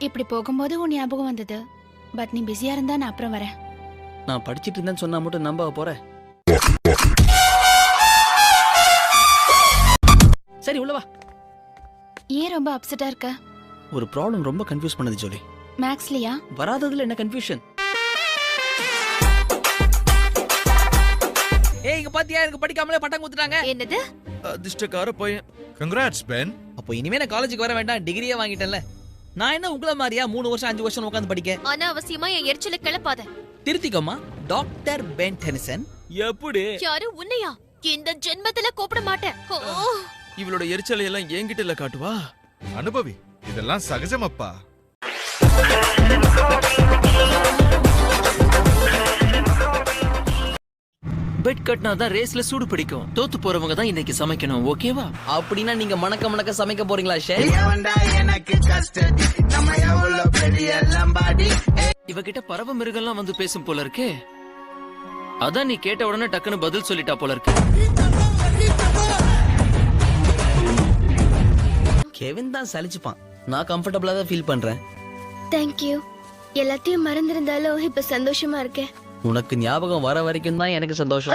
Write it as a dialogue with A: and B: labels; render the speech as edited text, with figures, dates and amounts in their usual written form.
A: இப்படி போகும்போது உன் ஞாபகம் வந்தது. பட் நீ பிஸியா இருந்தா நான் அப்புறம் வரேன்.
B: நான் படிச்சிட்டு இருந்தேன்னு சொன்னா மட்டும் நம்ப போறேன். சரி உள்ள வா.
A: ஏன் ரொம்ப அப்செட்டா இருக்க?
B: ஒரு ப்ராப்ளம் ரொம்ப கன்ஃபியூஸ் பண்ணுது ஜோலி.
A: மேக்ஸ்லயா?
B: வராததுல என்ன கன்ஃபியூஷன்? ஏய் இங்க பாத்தியா, எனக்கு படிக்காமலே பட்டம் கொடுத்துட்டாங்க.
C: என்னது?
D: அதிர்ஷ்டக்கார பையன். Congrats Ben.
B: அப்போ இனிமே நான் காலேஜுக்கு வர வேண்டாம், டிகிரியே வாங்கிட்டேன்ல. நான் என்ன உங்கள மாதிரியா 3 வருஷம் 5 வருஷம் உட்கார்ந்து படிக்க?
C: அனாவசியமா என் எரிச்சல கிளப்பாத.
B: திருத்திக்கோமா. Doctor Ben Denison. எப்படி?
C: யாரு உன்னையா? இந்த ஜென்மத்துல கூப்பிட மாட்டேன்.
D: இவளோட எரிச்சலை எல்லாம் என்கிட்ட இல்ல காட்டுவா.
E: அனுபவி, இதெல்லாம் சகஜமப்பா.
F: பெட் கட்டினா தான் ரேஸ்ல சூடு பிடிக்கும். தோத்து போறவங்க தான் இன்னைக்கு சமைக்கணும், ஓகேவா?
B: அப்படின்னா நீங்க மணக்க மணக்க சமைக்க போறீங்களா ஷே?
F: இவகிட்ட பறவை மிருகம்லாம் வந்து பேசும் போல இருக்கே. அதான் நீ கேட்ட உடனே டக்குன்னு பதில் சொல்லிட்டா போல இருக்கு.
B: கெவின் தான் சலிச்சுப்பான். நான் கம்ஃபர்டபிளா தான் ஃபீல் பண்றேன்.
G: Thank you. எல்லாத்தையும் மறந்திருந்தாலும் இப்ப சந்தோஷமா இருக்கேன்.
B: உனக்கு ஞாபகம் வர வரைக்கும் தான் எனக்கு சந்தோஷம்.